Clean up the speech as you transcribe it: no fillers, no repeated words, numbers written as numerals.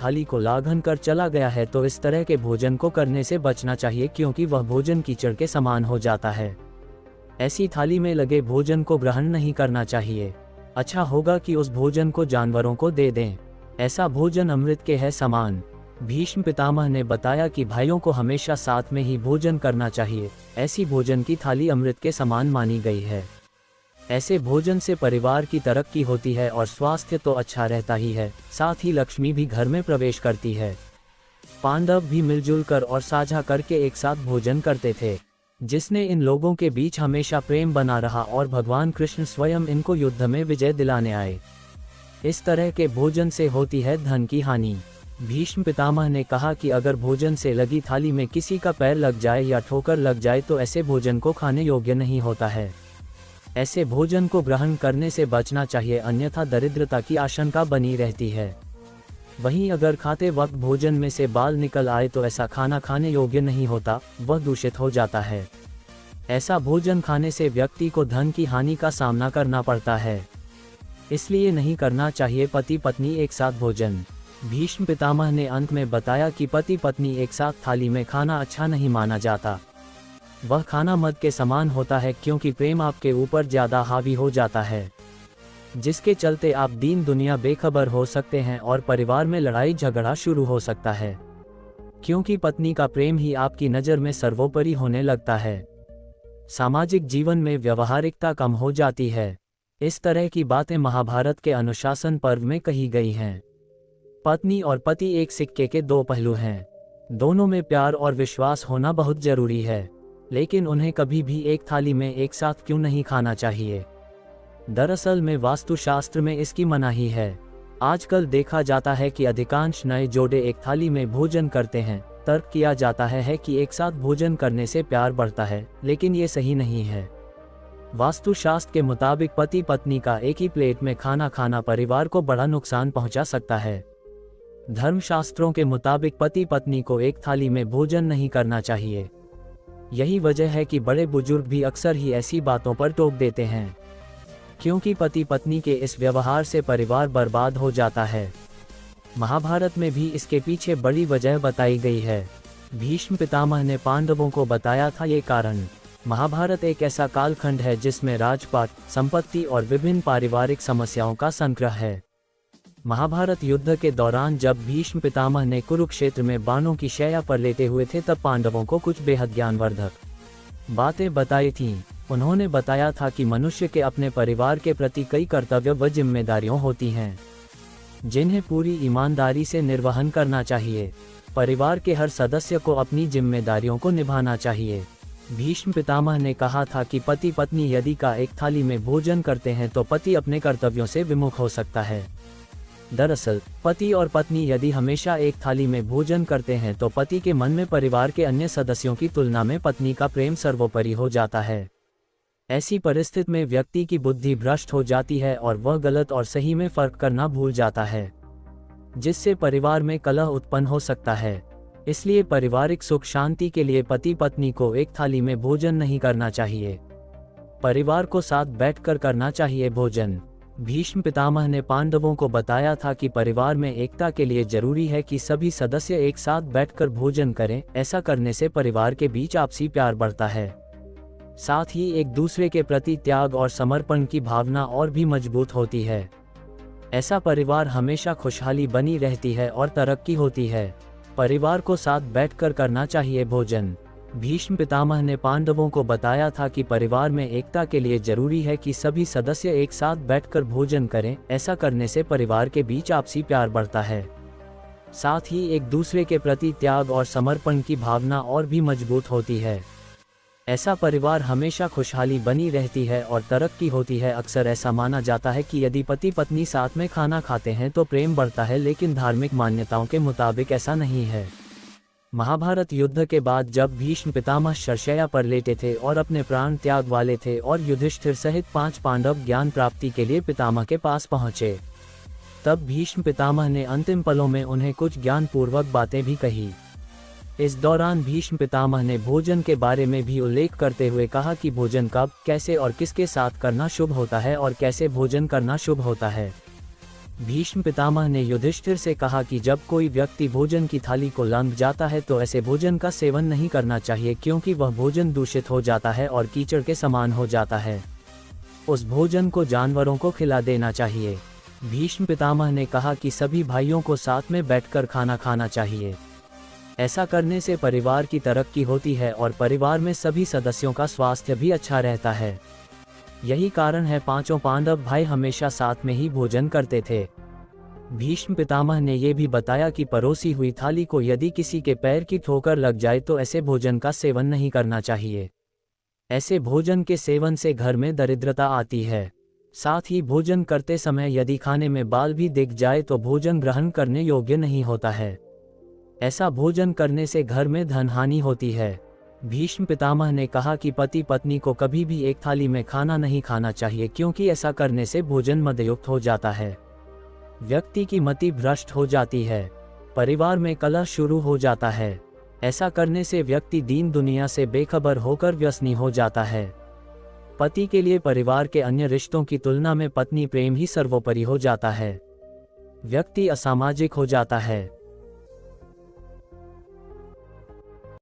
थाली को लाघन कर चला गया है तो इस तरह के भोजन को करने से बचना चाहिए, क्योंकि वह भोजन कीचड़ के समान हो जाता है। ऐसी थाली में लगे भोजन को ग्रहण नहीं करना चाहिए। अच्छा होगा कि उस भोजन को जानवरों को दे दें। ऐसा भोजन अमृत के है समान। भीष्म पितामह ने बताया कि भाइयों को हमेशा साथ में ही भोजन करना चाहिए। ऐसी भोजन की थाली अमृत के समान मानी गई है। ऐसे भोजन से परिवार की तरक्की होती है और स्वास्थ्य तो अच्छा रहता ही है, साथ ही लक्ष्मी भी घर में प्रवेश करती है। पांडव भी मिलजुल कर और साझा करके एक साथ भोजन करते थे, जिसने इन लोगों के बीच हमेशा प्रेम बना रहा और भगवान कृष्ण स्वयं इनको युद्ध में विजय दिलाने आए। इस तरह के भोजन से होती है धन की हानि। भीष्म पितामह ने कहा कि अगर भोजन से लगी थाली में किसी का पैर लग जाए या ठोकर लग जाए तो ऐसे भोजन को खाने योग्य नहीं होता है। ऐसे भोजन को ग्रहण करने से बचना चाहिए, अन्यथा दरिद्रता की आशंका बनी रहती है। वहीं अगर खाते वक्त भोजन में से बाल निकल आए तो ऐसा खाना खाने योग्य नहीं होता, वह दूषित हो जाता है। ऐसा भोजन खाने से व्यक्ति को धन की हानि का सामना करना पड़ता है, इसलिए नहीं करना चाहिए पति पत्नी एक साथ भोजन। भीष्म पितामह ने अंत में बताया कि पति पत्नी एक साथ थाली में खाना अच्छा नहीं माना जाता। वह खाना मद के समान होता है, क्योंकि प्रेम आपके ऊपर ज्यादा हावी हो जाता है, जिसके चलते आप दीन दुनिया बेखबर हो सकते हैं और परिवार में लड़ाई झगड़ा शुरू हो सकता है, क्योंकि पत्नी का प्रेम ही आपकी नज़र में सर्वोपरि होने लगता है। सामाजिक जीवन में व्यवहारिकता कम हो जाती है। इस तरह की बातें महाभारत के अनुशासन पर्व में कही गई हैं। पत्नी और पति एक सिक्के के दो पहलू हैं। दोनों में प्यार और विश्वास होना बहुत जरूरी है, लेकिन उन्हें कभी भी एक थाली में एक साथ क्यों नहीं खाना चाहिए? दरअसल में वास्तुशास्त्र में इसकी मनाही है। आजकल देखा जाता है कि अधिकांश नए जोड़े एक थाली में भोजन करते हैं। तर्क किया जाता है कि एक साथ भोजन करने से प्यार बढ़ता है, लेकिन ये सही नहीं है। वास्तुशास्त्र के मुताबिक पति पत्नी का एक ही प्लेट में खाना खाना परिवार को बड़ा नुकसान पहुंचा सकता है। धर्मशास्त्रों के मुताबिक पति पत्नी को एक थाली में भोजन नहीं करना चाहिए। यही वजह है कि बड़े बुजुर्ग भी अक्सर ही ऐसी बातों पर टोक देते हैं, क्योंकि पति पत्नी के इस व्यवहार से परिवार बर्बाद हो जाता है। महाभारत में भी इसके पीछे बड़ी वजह बताई गई है। भीष्म पितामह ने पांडवों को बताया था ये कारण। महाभारत एक ऐसा कालखंड है जिसमें राजपाट, संपत्ति और विभिन्न पारिवारिक समस्याओं का संग्रह है। महाभारत युद्ध के दौरान जब भीष्म पितामह ने कुरुक्षेत्र में बाणों की शैया पर लेटे हुए थे, तब पांडवों को कुछ बेहद ज्ञानवर्धक बातें बताई थीं। उन्होंने बताया था कि मनुष्य के अपने परिवार के प्रति कई कर्तव्य व जिम्मेदारियां होती हैं, जिन्हें पूरी ईमानदारी से निर्वहन करना चाहिए। परिवार के हर सदस्य को अपनी जिम्मेदारियों को निभाना चाहिए। भीष्म पितामह ने कहा था कि पति पत्नी यदि का एक थाली में भोजन करते हैं तो पति अपने कर्तव्यों से विमुख हो सकता है। दरअसल पति और पत्नी यदि हमेशा एक थाली में भोजन करते हैं तो पति के मन में परिवार के अन्य सदस्यों की तुलना में पत्नी का प्रेम सर्वोपरि हो जाता है। ऐसी परिस्थिति में व्यक्ति की बुद्धि भ्रष्ट हो जाती है और वह गलत और सही में फर्क करना भूल जाता है, जिससे परिवार में कलह उत्पन्न हो सकता है। इसलिए पारिवारिक सुख शांति के लिए पति पत्नी को एक थाली में भोजन नहीं करना चाहिए। परिवार को साथ बैठकर करना चाहिए भोजन। भीष्म पितामह ने पांडवों को बताया था कि परिवार में एकता के लिए जरूरी है कि सभी सदस्य एक साथ बैठकर भोजन करें। ऐसा करने से परिवार के बीच आपसी प्यार बढ़ता है, साथ ही एक दूसरे के प्रति त्याग और समर्पण की भावना और भी मजबूत होती है। ऐसा परिवार हमेशा खुशहाली बनी रहती है और तरक्की होती है। परिवार को साथ बैठकर करना चाहिए भोजन। भीष्म पितामह ने पांडवों को बताया था कि परिवार में एकता के लिए जरूरी है कि सभी सदस्य एक साथ बैठकर भोजन करें। ऐसा करने से परिवार के बीच आपसी प्यार बढ़ता है, साथ ही एक दूसरे के प्रति त्याग और समर्पण की भावना और भी मजबूत होती है। ऐसा परिवार हमेशा खुशहाली बनी रहती है और तरक्की होती है। अक्सर ऐसा माना जाता है कि यदि पति पत्नी साथ में खाना खाते हैं तो प्रेम बढ़ता है, लेकिन धार्मिक मान्यताओं के मुताबिक ऐसा नहीं है। महाभारत युद्ध के बाद जब भीष्म पितामह शरशैया पर लेटे थे और अपने प्राण त्याग वाले थे और युधिष्ठिर सहित 5 पांडव ज्ञान प्राप्ति के लिए पितामह के पास पहुंचे, तब भीष्म पितामह ने अंतिम पलों में उन्हें कुछ ज्ञानपूर्वक बातें भी कही। इस दौरान भीष्म पितामह ने भोजन के बारे में भी उल्लेख करते हुए कहा कि भोजन कब, कैसे और किसके साथ करना शुभ होता है और कैसे भोजन करना शुभ होता है। भीष्म पितामह ने युधिष्ठिर से कहा कि जब कोई व्यक्ति भोजन की थाली को लांघ जाता है तो ऐसे भोजन का सेवन नहीं करना चाहिए, क्योंकि वह भोजन दूषित हो जाता है और कीचड़ के समान हो जाता है। उस भोजन को जानवरों को खिला देना चाहिए। भीष्म पितामह ने कहा कि सभी भाइयों को साथ में बैठकर खाना खाना चाहिए। ऐसा करने से परिवार की तरक्की होती है और परिवार में सभी सदस्यों का स्वास्थ्य भी अच्छा रहता है। यही कारण है पांचों पांडव भाई हमेशा साथ में ही भोजन करते थे। भीष्म पितामह ने ये भी बताया कि परोसी हुई थाली को यदि किसी के पैर की ठोकर लग जाए तो ऐसे भोजन का सेवन नहीं करना चाहिए। ऐसे भोजन के सेवन से घर में दरिद्रता आती है। साथ ही भोजन करते समय यदि खाने में बाल भी दिख जाए तो भोजन ग्रहण करने योग्य नहीं होता है। ऐसा भोजन करने से घर में धन हानि होती है। भीष्म पितामह ने कहा कि पति पत्नी को कभी भी एक थाली में खाना नहीं खाना चाहिए, क्योंकि ऐसा करने से भोजन मदयुक्त हो जाता है। व्यक्ति की मति भ्रष्ट हो जाती है, परिवार में कलह शुरू हो जाता है। ऐसा करने से व्यक्ति दीन दुनिया से बेखबर होकर व्यसनी हो जाता है। पति के लिए परिवार के अन्य रिश्तों की तुलना में पत्नी प्रेम ही सर्वोपरि हो जाता है। व्यक्ति असामाजिक हो जाता है।